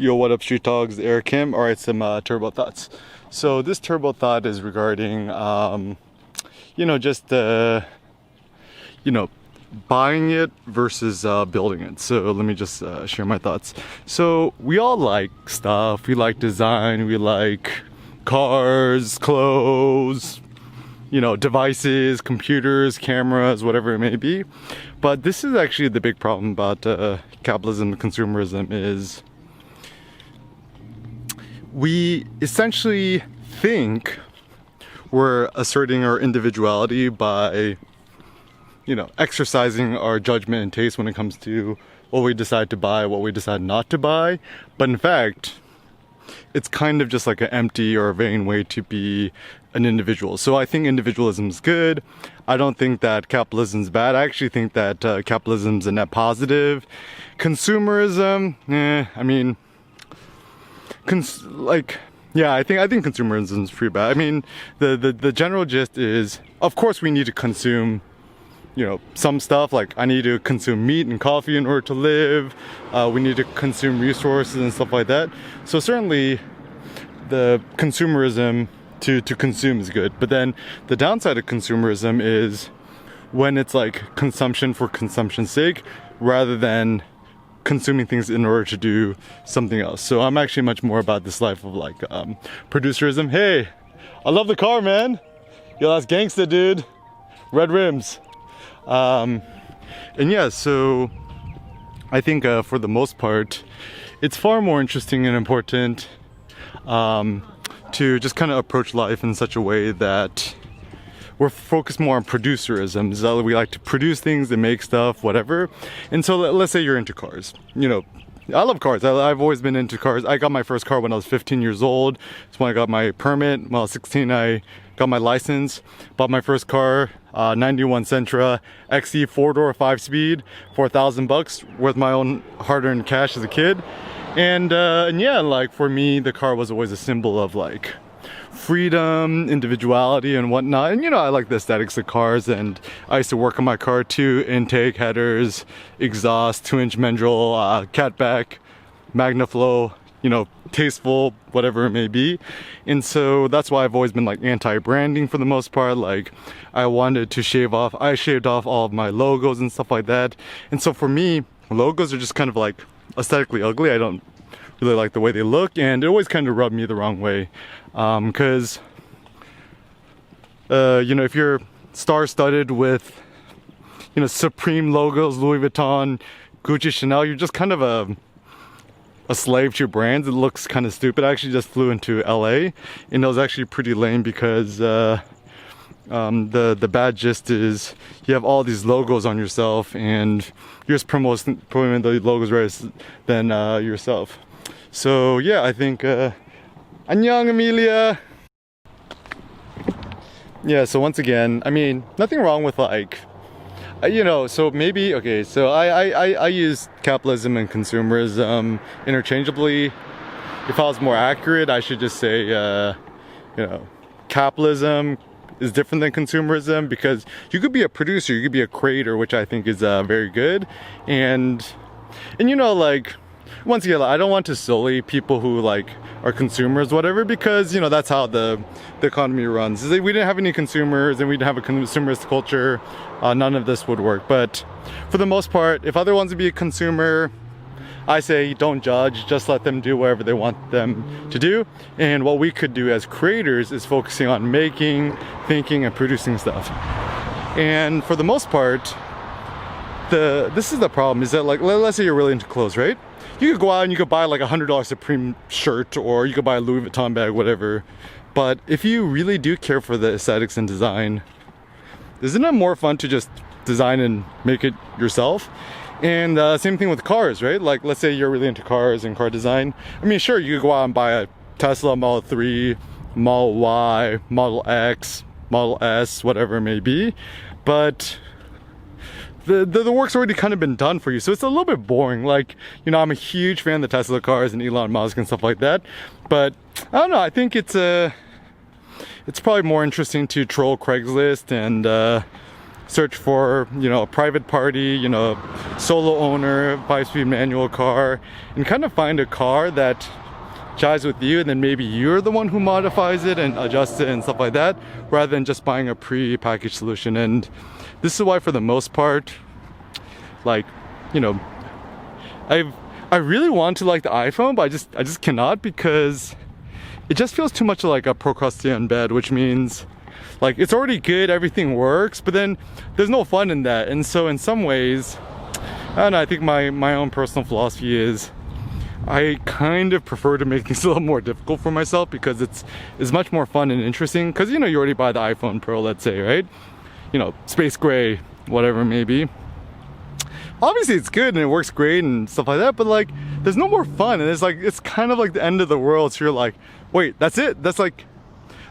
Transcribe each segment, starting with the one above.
Yo, what up, Street Dogs? Eric Kim. All right, some turbo thoughts. So this turbo thought is regarding, just buying it versus building it. So let me just share my thoughts. So we all like stuff. We like design. We like cars, clothes, devices, computers, cameras, whatever it may be. But this is actually the big problem about capitalism and consumerism is we essentially think we're asserting our individuality by, exercising our judgment and taste when it comes to what we decide to buy, what we decide not to buy. But in fact, it's kind of just like an empty or a vain way to be an individual. So I think individualism is good. I don't think that capitalism is bad. I actually think that capitalism is a net positive. Consumerism, I think consumerism is pretty bad. I mean, the general gist is, of course, we need to consume, some stuff. Like I need to consume meat and coffee in order to live. We need to consume resources and stuff like that. So certainly, the consumerism to consume is good. But then the downside of consumerism is when it's like consumption for consumption's sake, rather than consuming things in order to do something else. So I'm actually much more about this life of like producerism. Hey, I love the car, man. Yo, that's gangsta, dude. Red rims. So I think for the most part, it's far more interesting and important to just kind of approach life in such a way that we're focused more on producerism. So we like to produce things and make stuff, whatever. And so let's say you're into cars. I love cars. I've always been into cars. I got my first car when I was 15 years old. That's when I got my permit. When I was 16, I got my license. Bought my first car, 91 Sentra XE 4-door 5-speed for $1,000 with my own hard-earned cash as a kid. And for me, the car was always a symbol of like freedom, individuality, and whatnot. And I like the aesthetics of cars, and I used to work on my car too. Intake, headers, exhaust, 2-inch mandrel, catback, magnaflow, tasteful, whatever it may be. And so that's why I've always been like anti-branding for the most part. Like I shaved off all of my logos and stuff like that. And so for me, logos are just kind of like aesthetically ugly. I don't really like the way they look, and it always kind of rubbed me the wrong way. Because if you're star-studded with Supreme logos, Louis Vuitton, Gucci, Chanel, you're just kind of a slave to your brands. It looks kind of stupid. I actually just flew into LA, and it was actually pretty lame because the bad gist is you have all these logos on yourself, and you're just promoting the logos rather than yourself. So yeah, I think Annyeong, Amelia. Yeah, so once again, I mean, nothing wrong with like, so maybe, okay, so I use capitalism and consumerism interchangeably. If I was more accurate, I should just say, capitalism is different than consumerism, because you could be a producer, you could be a creator, which I think is very good. And once again, I don't want to sully people who like are consumers, whatever, because that's how the economy runs. If we didn't have any consumers and we didn't have a consumerist culture, none of this would work. But for the most part, if other wants to be a consumer, I say don't judge, just let them do whatever they want them to do. And what we could do as creators is focusing on making, thinking, and producing stuff. And for the most part, this is the problem, is that like, let's say you're really into clothes, right? You could go out and you could buy like $100 Supreme shirt, or you could buy a Louis Vuitton bag, whatever. But if you really do care for the aesthetics and design, isn't it more fun to just design and make it yourself? And same thing with cars, right? Like, let's say you're really into cars and car design. I mean, sure, you could go out and buy a Tesla Model 3, Model Y, Model X, Model S, whatever it may be. But the work's already kind of been done for you, so it's a little bit boring. Like, I'm a huge fan of the Tesla cars and Elon Musk and stuff like that, but I don't know, I think it's probably more interesting to troll Craigslist and search for, you know, a private party, you know, solo owner, 5-speed manual car, and kind of find a car that jives with you, and then maybe you're the one who modifies it and adjusts it and stuff like that, rather than just buying a pre-packaged solution. And this is why, for the most part, like, you know, I really want to like the iPhone, but I just cannot, because it just feels too much like a procrastinator in bed, which means like it's already good, everything works, but then there's no fun in that. And so in some ways, I don't know, I think my own personal philosophy is I kind of prefer to make things a little more difficult for myself, because it's much more fun and interesting. Because, you know, you already buy the iPhone Pro, let's say, right? You know, space gray, whatever it may be. Obviously it's good and it works great and stuff like that, but like there's no more fun, and it's kind of like the end of the world. So you're like, wait, that's it? That's like,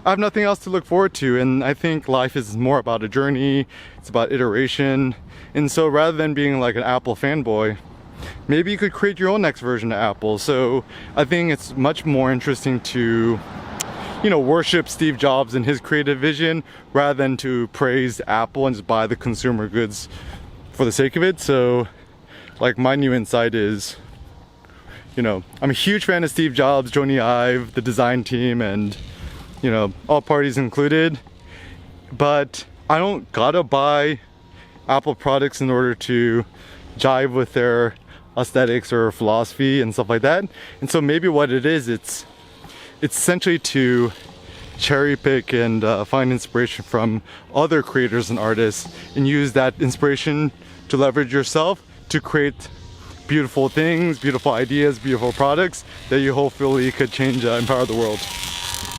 I have nothing else to look forward to. And I think life is more about a journey, it's about iteration. And so rather than being like an Apple fanboy, maybe you could create your own next version of Apple. So I think it's much more interesting to, you know, worship Steve Jobs and his creative vision, rather than to praise Apple and just buy the consumer goods for the sake of it. So like my new insight is, you know, I'm a huge fan of Steve Jobs, Jony Ive, the design team, and, you know, all parties included, but I don't gotta buy Apple products in order to jive with their aesthetics or philosophy and stuff like that. And so maybe what it is, it's essentially to cherry pick and find inspiration from other creators and artists, and use that inspiration to leverage yourself to create beautiful things, beautiful ideas, beautiful products that you hopefully could change, empower the world.